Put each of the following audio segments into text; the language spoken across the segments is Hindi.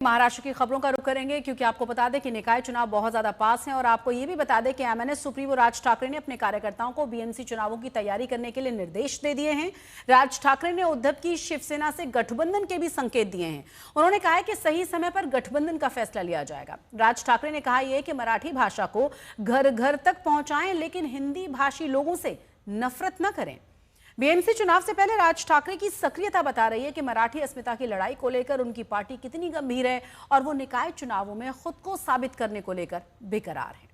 महाराष्ट्र की खबरों का रुख करेंगे क्योंकि आपको बता दें कि निकाय चुनाव बहुत ज्यादा पास हैं और आपको ये भी बता दें कि एमएनएस सुप्रीमो राज ठाकरे ने अपने कार्यकर्ताओं को बीएमसी चुनावों की तैयारी करने के लिए निर्देश दे दिए हैं। राज ठाकरे ने उद्धव की शिवसेना से गठबंधन के भी संकेत दिए हैं। उन्होंने कहा है कि सही समय पर गठबंधन का फैसला लिया जाएगा। राज ठाकरे ने कहा यह कि मराठी भाषा को घर घर तक पहुंचाएं, लेकिन हिंदी भाषी लोगों से नफरत न करें। बीएमसी चुनाव से पहले राज ठाकरे की सक्रियता बता रही है कि मराठी अस्मिता की लड़ाई को लेकर उनकी पार्टी कितनी गंभीर है और वो निकाय चुनावों में खुद को साबित करने को लेकर बेकरार है।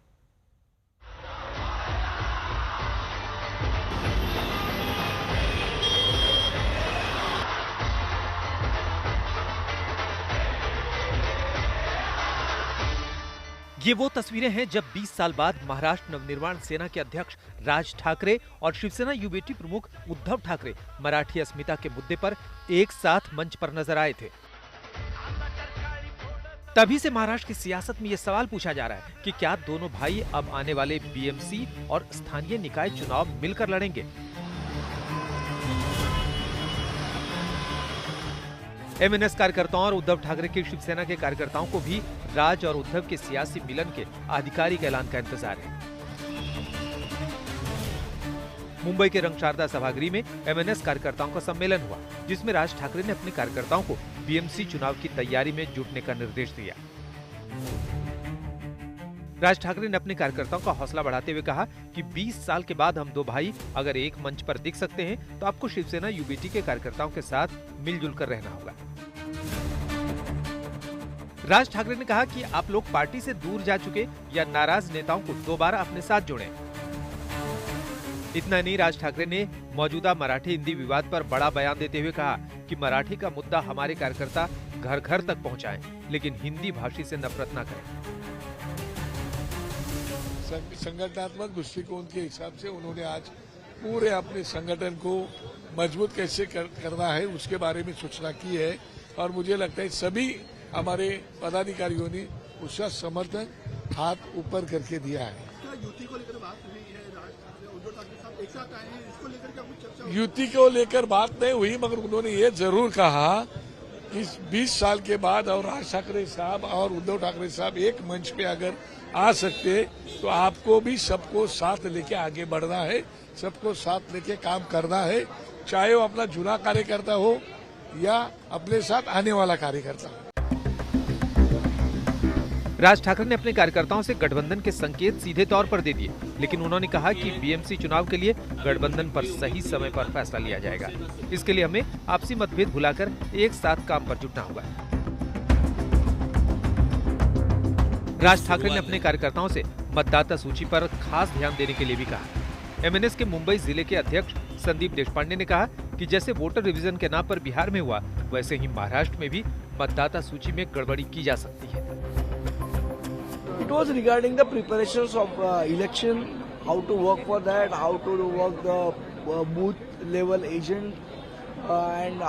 ये वो तस्वीरें हैं जब 20 साल बाद महाराष्ट्र नवनिर्माण सेना के अध्यक्ष राज ठाकरे और शिवसेना युवेटी प्रमुख उद्धव ठाकरे मराठी अस्मिता के मुद्दे पर एक साथ मंच पर नजर आए थे। तभी से महाराष्ट्र की सियासत में ये सवाल पूछा जा रहा है कि क्या दोनों भाई अब आने वाले बीएमसी और स्थानीय निकाय चुनाव मिलकर लड़ेंगे। एमएनएस कार्यकर्ताओं और उद्धव ठाकरे की शिवसेना के कार्यकर्ताओं को भी राज और उद्धव के सियासी मिलन के आधिकारिक ऐलान का इंतजार है। मुंबई के रंगशारदा सभागृह में एमएनएस कार्यकर्ताओं का सम्मेलन हुआ, जिसमें राज ठाकरे ने अपने कार्यकर्ताओं को बीएमसी चुनाव की तैयारी में जुटने का निर्देश दिया। राज ठाकरे ने अपने कार्यकर्ताओं का हौसला बढ़ाते हुए कहा कि 20 साल के बाद हम दो भाई अगर एक मंच पर दिख सकते हैं तो आपको शिवसेना यूबीटी के कार्यकर्ताओं के साथ मिलजुल कर रहना होगा। राज ठाकरे ने कहा कि आप लोग पार्टी से दूर जा चुके या नाराज नेताओं को दोबारा अपने साथ जोड़ें। इतना नहीं, राज ठाकरे ने मौजूदा मराठी हिंदी विवाद पर बड़ा बयान देते हुए कहा कि मराठी का मुद्दा हमारे कार्यकर्ता घर घर तक पहुंचाएं, लेकिन हिंदी भाषी से नफरत न करें। संगठनात्मक दृष्टिकोण के हिसाब से उन्होंने आज पूरे अपने संगठन को मजबूत कैसे करना है उसके बारे में सूचना की है और मुझे लगता है सभी हमारे पदाधिकारियों ने उसका समर्थन हाथ ऊपर करके दिया है। क्या युति को लेकर बात हुई है? उद्धव ठाकरे साहब एक साथ आए हैं, इसको लेकर क्या कुछ चर्चा? युति को लेकर बात नहीं हुई, मगर उन्होंने ये जरूर कहा कि 20 साल के बाद और राज ठाकरे साहब और उद्धव ठाकरे साहब एक मंच पे अगर आ सकते तो आपको भी सबको साथ लेके आगे बढ़ना है, सबको साथ लेके काम करना है, चाहे वो अपना जुना कार्यकर्ता हो या अपने साथ आने वाला कार्यकर्ता हो। राज ठाकरे ने अपने कार्यकर्ताओं से गठबंधन के संकेत सीधे तौर पर दे दिए, लेकिन उन्होंने कहा कि बीएमसी चुनाव के लिए गठबंधन पर सही समय पर फैसला लिया जाएगा। इसके लिए हमें आपसी मतभेद भुलाकर एक साथ काम पर जुटना होगा। राज ठाकरे ने अपने कार्यकर्ताओं से मतदाता सूची पर खास ध्यान देने के लिए भी कहा। एमएनएस के मुंबई जिले के अध्यक्ष संदीप देशपांडे ने कहा कि जैसे वोटर रिवीजन के नाम पर बिहार में हुआ, वैसे ही महाराष्ट्र में भी मतदाता सूची में गड़बड़ी की जा सकती है। It was regarding the preparations of election, how to work for that, how to work the booth level agent, and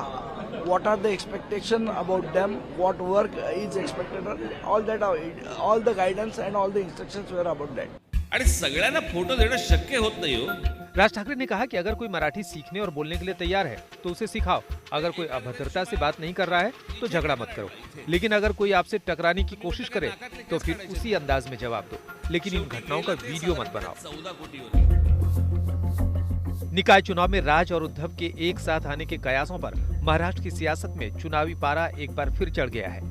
what are the expectation about them, what work is expected, all that, all the guidance and all the instructions were about that. आणि सगळ्यांना फोटो देणं शक्य होत नाही हो। राज ठाकरे ने कहा कि अगर कोई मराठी सीखने और बोलने के लिए तैयार है तो उसे सिखाओ। अगर कोई अभद्रता से बात नहीं कर रहा है तो झगड़ा मत करो, लेकिन अगर कोई आपसे टकराने की कोशिश करे तो फिर उसी अंदाज में जवाब दो, लेकिन इन घटनाओं का वीडियो मत बनाओ। निकाय चुनाव में राज और उद्धव के एक साथ आने के कयासों पर महाराष्ट्र की सियासत में चुनावी पारा एक बार फिर चढ़ गया है।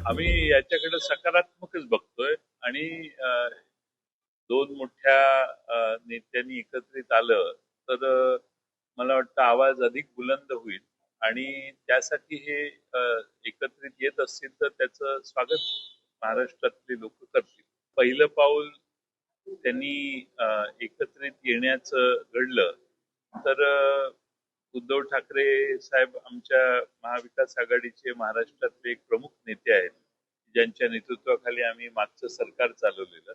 आम्ही याच्याकडे सकारात्मकच बघतोय आणि दोन मोठ्या नेत्यांनी एकत्रित आलं तर मला वाटतं आवाज अधिक बुलंद होईल आणि त्यासाठी हे एकत्रित येत असतील तर त्याचं स्वागत महाराष्ट्रातले लोक करतील। पहिलं पाऊल त्यांनी एकत्रित येण्याचं घडलं तर उद्धव ठाकरे साहेब आमच्या महाविकास आघाडीचे महाराष्ट्रातले एक प्रमुख नेते आहेत, ज्यांच्या नेतृत्वाखाली आम्ही मागचं सरकार चालवलेलं,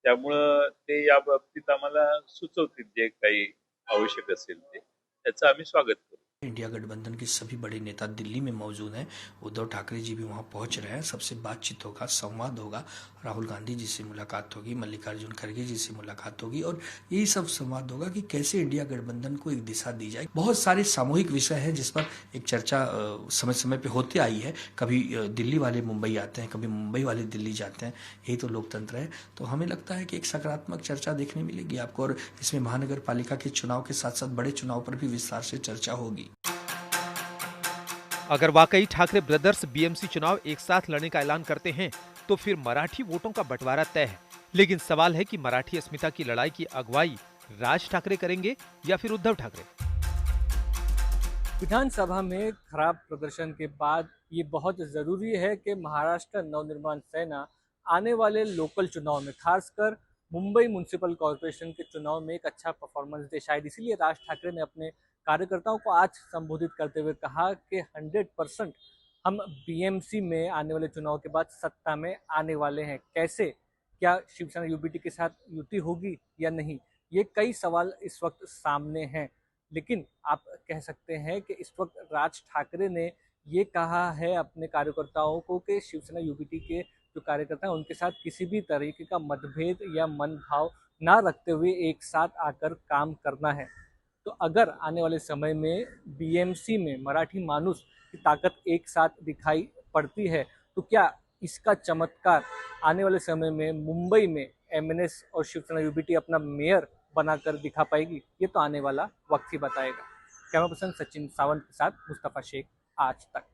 त्यामुळं ते या बाबतीत आम्हाला सुचवतील जे काही आवश्यक असेल ते, त्याचं आम्ही स्वागत करू। इंडिया गठबंधन के सभी बड़े नेता दिल्ली में मौजूद हैं। उद्धव ठाकरे जी भी वहां पहुंच रहे हैं। सबसे बातचीत होगा, संवाद होगा, राहुल गांधी जी से मुलाकात होगी, मल्लिकार्जुन खड़गे जी से मुलाकात होगी और यही सब संवाद होगा कि कैसे इंडिया गठबंधन को एक दिशा दी जाए। बहुत सारे सामूहिक विषय हैं जिस पर एक चर्चा समय समय पे होती आई है। कभी दिल्ली वाले मुंबई आते हैं, कभी मुंबई वाले दिल्ली जाते हैं। यही तो लोकतंत्र है। तो हमें लगता है कि एक सकारात्मक चर्चा देखने मिलेगी आपको और इसमें महानगर पालिका के चुनाव के साथ साथ बड़े चुनाव पर भी विस्तार से चर्चा होगी। अगर वाकई ठाकरे ब्रदर्स बीएमसी चुनाव एक साथ लड़ने का ऐलान करते हैं तो फिर मराठी वोटों का बंटवारा तय है। लेकिन सवाल है कि मराठी अस्मिता की लड़ाई की अगुवाई राज ठाकरे करेंगे या फिर उद्धव ठाकरे। विधानसभा में खराब प्रदर्शन के बाद ये बहुत जरूरी है कि महाराष्ट्र नवनिर्माण सेना आने वाले लोकल चुनाव में, खासकर मुंबई म्युनिसिपल कॉरपोरेशन के चुनाव में एक अच्छा परफॉर्मेंस दे। शायद इसीलिए राज ठाकरे ने अपने कार्यकर्ताओं को आज संबोधित करते हुए कहा कि 100% हम बीएमसी में आने वाले चुनाव के बाद सत्ता में आने वाले हैं। कैसे, क्या शिवसेना यूबीटी के साथ युति होगी या नहीं, ये कई सवाल इस वक्त सामने हैं। लेकिन आप कह सकते हैं कि इस वक्त राज ठाकरे ने ये कहा है अपने कार्यकर्ताओं को कि शिवसेना यूबीटी के जो कार्यकर्ता हैं उनके साथ किसी भी तरीके का मतभेद या मनभाव ना रखते हुए एक साथ आकर काम करना है। तो अगर आने वाले समय में बीएमसी में मराठी मानुस की ताकत एक साथ दिखाई पड़ती है तो क्या इसका चमत्कार आने वाले समय में मुंबई में एमएनएस और शिवसेना यूबीटी अपना मेयर बनाकर दिखा पाएगी? ये तो आने वाला वक्त ही बताएगा। कैमरा पर्सन सचिन सावंत के साथ मुस्तफा शेख, आज तक।